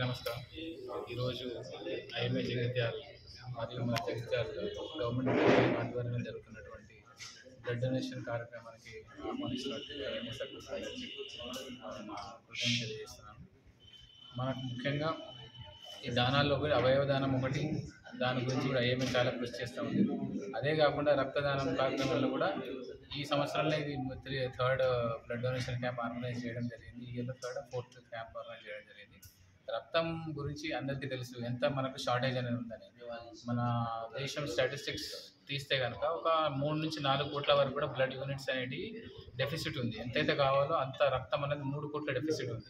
నమస్కారం. ఈరోజు ఐఎంఏ జగిత్యాల మరియు మన జగిత్యాల గవర్నమెంట్ ఆధ్వర్యంలో జరుగుతున్నటువంటి బ్లడ్ డొనేషన్ కార్యక్రమానికి ఆహ్వానిస్తున్నట్టు ఐఎంఏ సభ్యులందరికీ కృతజ్ఞతలు తెలియజేస్తున్నాను. మనకు ముఖ్యంగా ఈ దానాల్లో కూడా అవయవ దానం ఒకటి, దాని గురించి కూడా ఐఎంఏ చాలా కృషి చేస్తూ ఉంది. అదే కాకుండా రక్తదానం కార్యక్రమంలో కూడా ఈ సంవత్సరంలో ఇది third blood donation camp organise చేయడం జరిగింది. ఈ ఇయర్లో థర్డ్ ఫోర్త్ క్యాంప్ ఆర్గనైజ్ చేయడం జరిగింది. రక్తం గురించి అందరికీ తెలుసు ఎంత మనకు షార్టేజ్ అనేది ఉందని. మన దేశం స్టాటిస్టిక్స్ తీస్తే కనుక ఒక 3 నుంచి 4 కోట్ల వరకు కూడా బ్లడ్ యూనిట్స్ అనేవి డెఫిసిట్ ఉంది. ఎంతైతే కావాలో అంత రక్తం అనేది 3 కోట్ల డెఫిసిట్ ఉంది.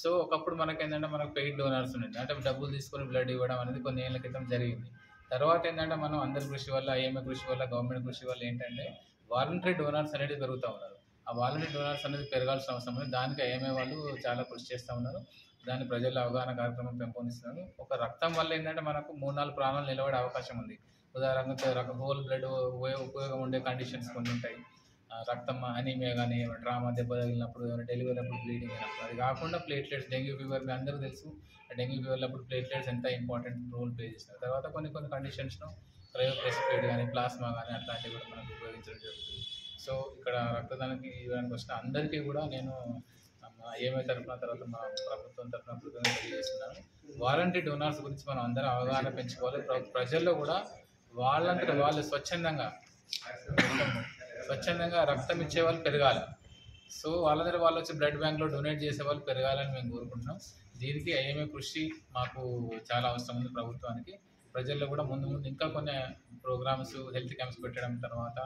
సో ఒకప్పుడు మనకేంటంటే మనకు పెయిడ్ డోనర్స్ ఉండింది, అంటే డబ్బులు తీసుకొని బ్లడ్ ఇవ్వడం అనేది కొన్ని ఏళ్ళ క్రితం జరిగింది. తర్వాత ఏంటంటే మనం అందరి కృషి వల్ల, ఐఎంఏ కృషి వల్ల, గవర్నమెంట్ కృషి వల్ల ఏంటంటే వాలంటరీ డోనర్స్ అనేది పెరుగుతూ ఉన్నారు. ఆ వాలంటరీ డోనర్స్ అనేది పెరగాల్సిన అవసరం ఉంది. దానికి ఐఎంఏ వాళ్ళు చాలా కృషి చేస్తూ ఉన్నారు. దాన్ని ప్రజల అవగాహన కార్యక్రమం పెంపొందిస్తున్నారు. ఒక రక్తం వల్ల ఏంటంటే మనకు 3-4 ప్రాణాలు నిలబడే అవకాశం ఉంది. ఉదాహరణకు హోల్ బ్లడ్ ఉపయోగం ఉండే కండిషన్స్ కొన్ని ఉంటాయి. రక్తం అనీమియా కానీ, ట్రామా దెబ్బ తగిలినప్పుడు, డెలివరీ అప్పుడు బ్లీడింగ్ అయినప్పుడు, అది కాకుండా ప్లేట్లెట్స్, డెంగ్యూ ఫీవర్ మీ అందరూ తెలుసు. డెంగ్యూ ఫీవర్లో అప్పుడు ప్లేట్లెట్స్ ఎంత ఇంపార్టెంట్ రోల్ ప్లే చేస్తారు. తర్వాత కొన్ని కండిషన్స్లో క్రయోప్రెసిపిడ్ కానీ, ప్లాస్మా కానీ అట్లాంటివి కూడా మనకు ఉపయోగించడం జరుగుతుంది. సో ఇక్కడ రక్తదానానికి ఇవ్వడానికి వచ్చిన అందరికీ కూడా నేను ఐఎంఏ తరఫున, తర్వాత మా ప్రభుత్వం తరఫున కృతజ్ఞతలు తెలియజేస్తున్నాను. వాలంటరీ డోనర్స్ గురించి మనం అందరం అవగాహన పెంచుకోవాలి. ప్రజల్లో కూడా వాళ్ళంతా వాళ్ళు స్వచ్ఛందంగా రక్తం ఇచ్చే వాళ్ళు పెరగాలి. సో వాళ్ళందరూ వాళ్ళు వచ్చి బ్లడ్ బ్యాంక్లో డొనేట్ చేసే వాళ్ళు పెరగాలని మేము కోరుకుంటున్నాం. దీనికి ఐఎంఏ కృషి మాకు చాలా అవసరం ఉంది. ప్రభుత్వానికి, ప్రజల్లో కూడా ముందు ఇంకా కొన్ని ప్రోగ్రామ్స్, హెల్త్ క్యాంప్స్ పెట్టడం, తర్వాత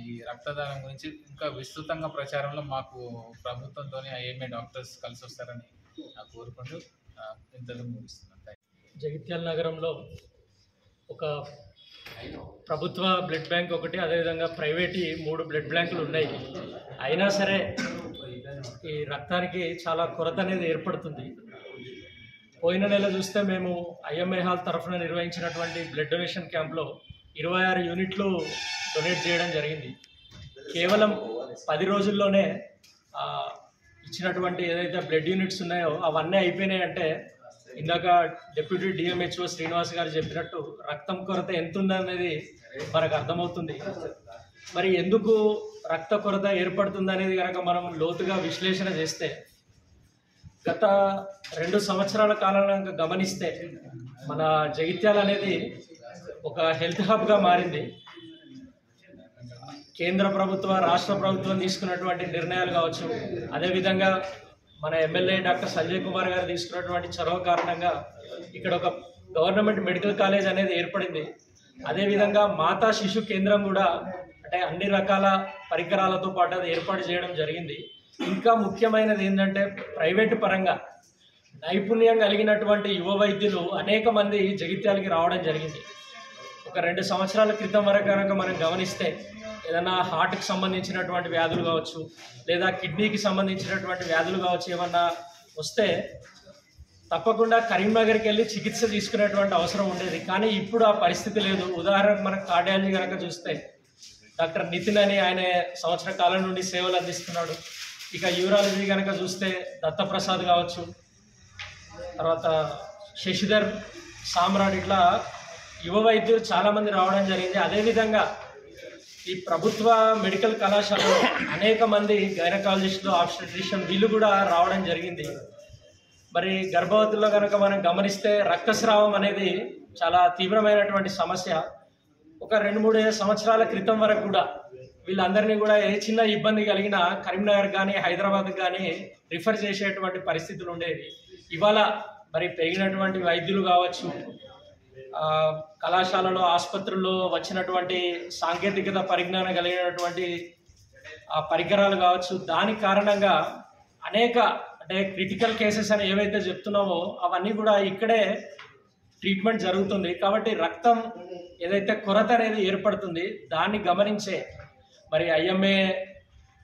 ఈ రక్తదానం గురించి ఇంకా విస్తృతంగా ప్రచారంలో మాకు ప్రభుత్వంతో ఐఎంఏ డాక్టర్స్ కలిసి వస్తారని కోరుకుంటూ ఇంతలో ముగిస్తున్నాను. జగిత్యాల నగరంలో ఒక ప్రభుత్వ బ్లడ్ బ్యాంక్ ఒకటి, అదేవిధంగా ప్రైవేట్ 3 బ్లడ్ బ్యాంకులు ఉన్నాయి. అయినా సరే ఈ రక్తానికి చాలా కొరత అనేది ఏర్పడుతుంది. పోయిన నెల చూస్తే మేము ఐఎంఏ హాల్ తరఫున నిర్వహించినటువంటి బ్లడ్ డొనేషన్ క్యాంప్లో 26 యూనిట్లు డొనేట్ చేయడం జరిగింది. కేవలం 10 రోజుల్లోనే ఇచ్చినటువంటి ఏదైతే బ్లడ్ యూనిట్స్ ఉన్నాయో అవన్నీ అయిపోయినాయంటే, ఇందాక డిప్యూటీ డిఎంహెచ్ఓ శ్రీనివాస్ గారు చెప్పినట్టు రక్తం కొరత ఎంత ఉందనేది మనకు అర్థమవుతుంది. మరి ఎందుకు రక్త కొరత ఏర్పడుతుంది అనేది కనుక మనం లోతుగా విశ్లేషణ చేస్తే, గత 2 సంవత్సరాల కాలంలో గమనిస్తే మన జగిత్యాల అనేది ఒక హెల్త్ హబ్గా మారింది. కేంద్ర ప్రభుత్వ, రాష్ట్ర ప్రభుత్వం తీసుకున్నటువంటి నిర్ణయాలు కావచ్చు, అదేవిధంగా మన ఎమ్మెల్యే డాక్టర్ సంజయ్ కుమార్ గారు తీసుకున్నటువంటి చొరవ కారణంగా ఇక్కడ ఒక గవర్నమెంట్ మెడికల్ కాలేజ్ అనేది ఏర్పడింది. అదేవిధంగా మాతా శిశు కేంద్రం కూడా, అంటే అన్ని రకాల పరికరాలతో పాటు అది ఏర్పాటు చేయడం జరిగింది. ఇంకా ముఖ్యమైనది ఏంటంటే, ప్రైవేటు పరంగా నైపుణ్యం కలిగినటువంటి యువ వైద్యులు అనేక మంది జగిత్యాలకి రావడం జరిగింది. ఒక 2 సంవత్సరాల క్రితం వరకు కనుక మనం గమనిస్తే, ఏదైనా హార్ట్కి సంబంధించినటువంటి వ్యాధులు కావచ్చు, లేదా కిడ్నీకి సంబంధించినటువంటి వ్యాధులు కావచ్చు, ఏమన్నా వస్తే తప్పకుండా కరీంనగర్కి వెళ్ళి చికిత్స తీసుకునేటువంటి అవసరం ఉండేది. కానీ ఇప్పుడు ఆ పరిస్థితి లేదు. ఉదాహరణకు మనకు కార్డియాలజీ కనుక చూస్తే డాక్టర్ నితిన్ అని ఆయన సంవత్సర కాలం నుండి సేవలు అందిస్తున్నాడు. ఇక యూరాలజీ కనుక చూస్తే దత్తప్రసాద్ కావచ్చు, తర్వాత శశిధర్ సామ్రాట్, ఇట్లా యువ వైద్యులు చాలామంది రావడం జరిగింది. అదేవిధంగా ఈ ప్రభుత్వ మెడికల్ కళాశాలలో అనేక మంది గైనకాలజిస్టులు, ఆబ్స్టెట్రిషియన్ వీళ్ళు కూడా రావడం జరిగింది. మరి గర్భవతుల్లో కనుక మనం గమనిస్తే రక్తస్రావం అనేది చాలా తీవ్రమైనటువంటి సమస్య. ఒక 2-3 సంవత్సరాల క్రితం వరకు కూడా వీళ్ళందరినీ కూడా ఏ చిన్న ఇబ్బంది కలిగినా కరీంనగర్ కానీ, హైదరాబాద్ కానీ రిఫర్ చేసేటువంటి పరిస్థితులు ఉండేవి. ఇవాళ మరి పెరిగినటువంటి వైద్యులు కావచ్చు, కళాశాలలో, ఆసుపత్రుల్లో వచ్చినటువంటి సాంకేతికత పరిజ్ఞానం కలిగినటువంటి పరికరాలు కావచ్చు, దాని కారణంగా అనేక, అంటే క్రిటికల్ కేసెస్ అని ఏవైతే చెప్తున్నామో అవన్నీ కూడా ఇక్కడే ట్రీట్మెంట్ జరుగుతుంది. కాబట్టి రక్తం ఏదైతే కొరత అనేది ఏర్పడుతుంది, దాన్ని గమనించే మరి ఐఎంఏ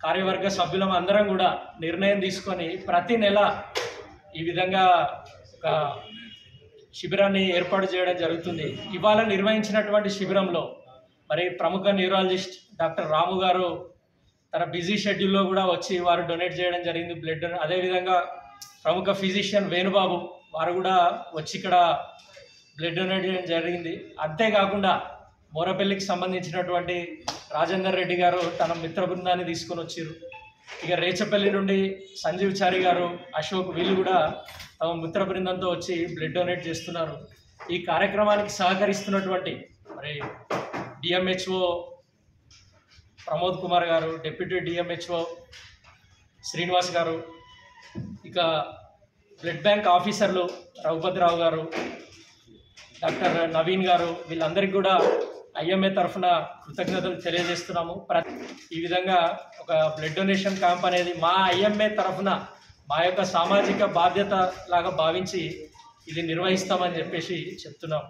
కార్యవర్గ సభ్యులం అందరం కూడా నిర్ణయం తీసుకొని ప్రతి నెల ఈ విధంగా ఒక శిబిరాన్ని ఏర్పాటు చేయడం జరుగుతుంది. ఇవాళ నిర్వహించినటువంటి శిబిరంలో మరి ప్రముఖ న్యూరాలజిస్ట్ డాక్టర్ రాము గారు తన బిజీ షెడ్యూల్లో కూడా వచ్చి వారు డొనేట్ చేయడం జరిగింది బ్లడ్. అదేవిధంగా ప్రముఖ ఫిజిషియన్ వేణుబాబు వారు కూడా వచ్చి ఇక్కడ బ్లడ్ డొనేట్ చేయడం జరిగింది. అంతేకాకుండా మోరపల్లికి సంబంధించినటువంటి రాజేందర్ రెడ్డి గారు తన మిత్ర బృందాన్ని తీసుకొని వచ్చారు. ఇక రేచపల్లి నుండి సంజీవ్ చారి గారు, అశోక్ వీళ్ళు కూడా తమ మిత్ర బృందంతో వచ్చి బ్లడ్ డొనేట్ చేస్తున్నారు. ఈ కార్యక్రమానికి సహకరిస్తున్నటువంటి మరి డిఎంహెచ్ఓ ప్రమోద్ కుమార్ గారు, డిప్యూటీ డిఎంహెచ్ఓ శ్రీనివాస్ గారు, ఇక బ్లడ్ బ్యాంక్ ఆఫీసర్లు రఘుపతిరావు గారు, డాక్టర్ నవీన్ గారు, వీళ్ళందరికీ కూడా ఐఎంఏ తరఫున కృతజ్ఞతలు తెలియజేస్తున్నాము. ఈ విధంగా ఒక బ్లడ్ డొనేషన్ క్యాంప్ అనేది మా ఐఎంఏ తరఫున మా యొక్క సామాజిక బాధ్యత లాగా భావించి ఇది నిర్వహిస్తామని చెప్పేసి చెప్తున్నాము.